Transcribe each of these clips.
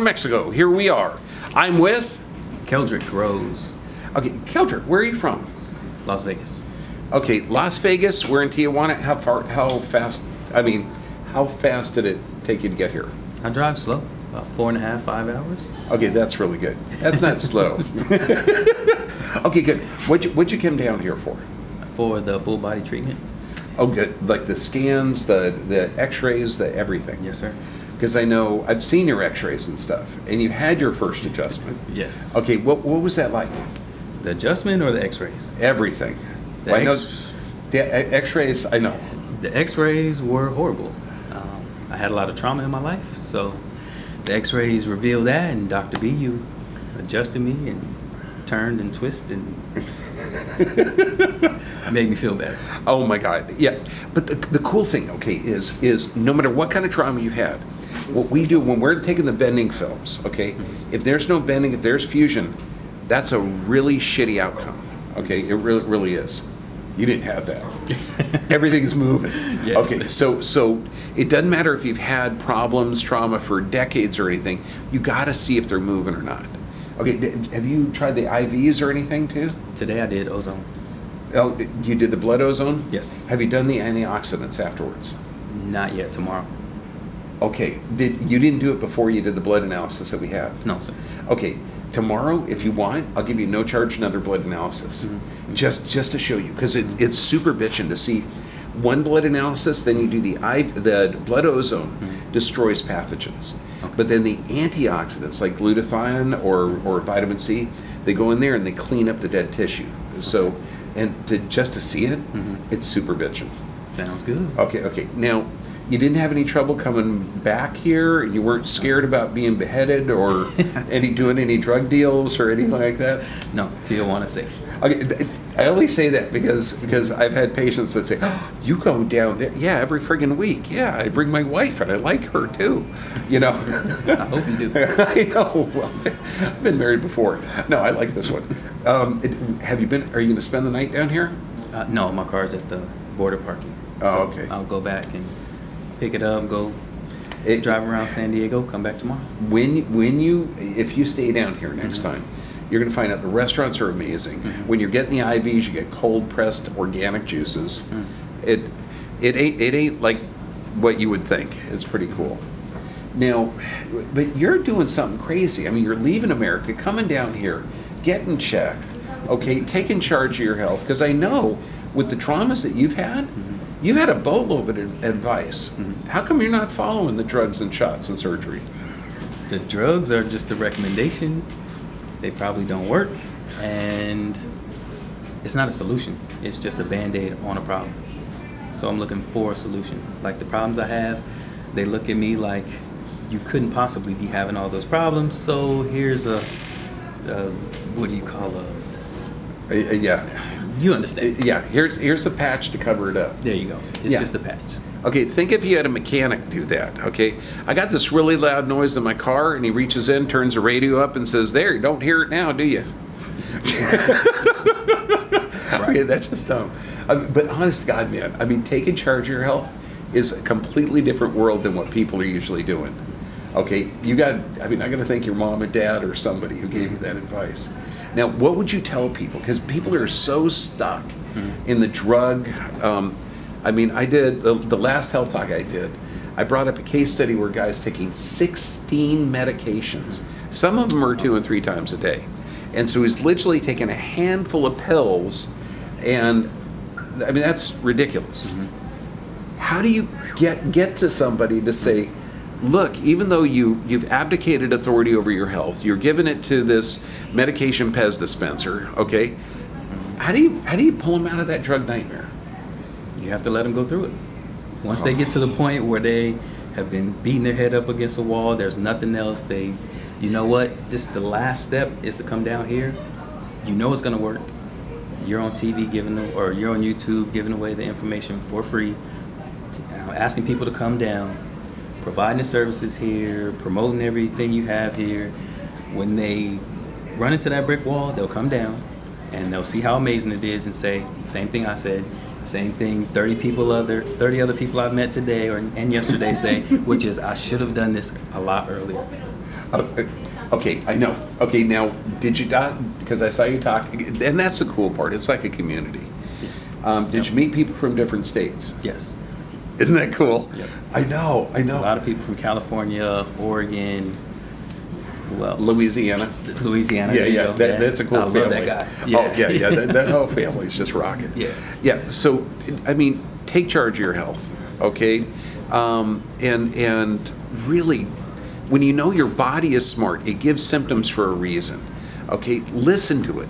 Tijuana, Mexico. Here we are. I'm with Keldric, Rhodes, Okay, Keldric, where are you from? Las Vegas. Okay, Las Vegas. We're in Tijuana. How fast did it take you to get here? I drive slow, about 4.5, 5 hours. Okay, that's really good. That's not slow. Okay, good. What'd you come down here for? For the full body treatment. Oh, good. Like the scans, the X-rays, the everything. Yes, sir. Because I know I've seen your X-rays and stuff, and you had your first adjustment. Yes. Okay, what was that like? The adjustment or the X-rays? Everything. The I know the X-rays. I know. The X-rays were horrible. I had a lot of trauma in my life, so the X-rays revealed that, and Dr. B, you adjusted me and turned and twisted and made me feel better. Oh my God, yeah. But the cool thing, okay, is no matter what kind of trauma you've had, what we do when we're taking the bending films, okay, if there's no bending, if there's fusion, that's a really shitty outcome, okay? It really is. You didn't have that. Everything's moving. Yes. Okay, so it doesn't matter if you've had problems, trauma for decades or anything, you gotta see if they're moving or not. Okay, have you tried the IVs or anything too? Today I did ozone. Oh, you did the blood ozone? Yes. Have you done the antioxidants afterwards? Not yet, tomorrow. Okay, you didn't do it before you did the blood analysis that we had? No, sir. Okay, tomorrow, if you want, I'll give you no charge another blood analysis, just to show you, because it's super bitching to see one blood analysis, then you do the blood ozone destroys pathogens, but then the antioxidants like glutathione or vitamin C, they go in there and they clean up the dead tissue. So, and just to see it, it's super bitching. Sounds good. Okay. Now, you didn't have any trouble coming back here? You weren't scared about being beheaded or doing any drug deals or anything like that? No, Tijuana safe. Okay, I only say that because I've had patients that say, oh, you go down there? Yeah, every friggin' week. Yeah, I bring my wife and I like her too. You know? I hope you do. I know. Well, I've been married before. No, I like this one. Are you going to spend the night down here? No, my car's at the border parking. Oh, okay. I'll go back and pick it up, drive around San Diego, come back tomorrow. If you stay down here next time, you're going to find out the restaurants are amazing. When you're getting the IVs, you get cold pressed organic juices. It ain't like what you would think. It's pretty cool. Now, but you're doing something crazy. I mean, you're leaving America, coming down here, getting checked, okay, taking charge of your health. Because I know with the traumas that you've had a boatload of advice. How come you're not following the drugs and shots and surgery? The drugs are just a recommendation. They probably don't work, and it's not a solution. It's just a Band-Aid on a problem. So I'm looking for a solution. Like the problems I have, they look at me like you couldn't possibly be having all those problems. So here's what do you call yeah. You understand? Yeah, here's a patch to cover it up. There you go. It's just a patch. Okay, think if you had a mechanic do that, okay? I got this really loud noise in my car, and he reaches in, turns the radio up, and says, there, you don't hear it now, do you? Okay, that's just dumb. But honest to God, man, I mean, taking charge of your health is a completely different world than what people are usually doing. Okay, I got to thank your mom and dad or somebody who gave you that advice. Now, what would you tell people? Because people are so stuck in the drug. I did the last health talk I did. I brought up a case study where guys taking 16 medications. Some of them are 2 and 3 times a day, and so he's literally taking a handful of pills, and I mean that's ridiculous. How do you get to somebody to say, look, even though you've abdicated authority over your health, you're giving it to this medication Pez dispenser, okay? How do you pull them out of that drug nightmare? You have to let them go through it. Once they get to the point where they have been beating their head up against a wall, there's nothing else. You know what? This is the last step is to come down here. You know it's gonna work. You're on TV or you're on YouTube giving away the information for free, asking people to come down, providing the services here, promoting everything you have here. When they run into that brick wall, they'll come down and they'll see how amazing it is and say, same thing I said, same thing 30 other people I've met today and yesterday say, which is I should have done this a lot earlier. Okay, I know. Okay, now, did you, because I saw you talk, and that's the cool part, it's like a community. Yes. Did you meet people from different states? Yes. Isn't that cool? Yep. I know. A lot of people from California, Oregon, who else? Louisiana. Louisiana. Yeah, there you yeah, go. that's a cool I family. love that guy. Oh, yeah, that whole family is just rocking. Yeah. Yeah, so, I mean, take charge of your health, okay? And really, when you know your body is smart, it gives symptoms for a reason, okay? Listen to it.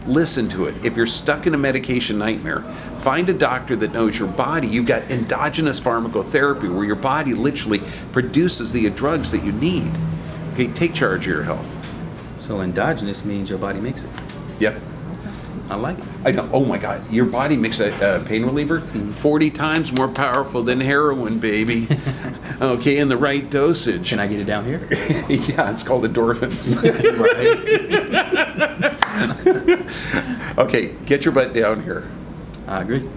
Listen to it. If you're stuck in a medication nightmare, find a doctor that knows your body. You've got endogenous pharmacotherapy where your body literally produces the drugs that you need. Okay, take charge of your health. So endogenous means your body makes it. Yep. I like it. I know. Oh my God, your body makes a pain reliever 40 times more powerful than heroin, baby. Okay, in the right dosage. Can I get it down here? Yeah, it's called endorphins. Right. Okay, get your butt down here. I agree.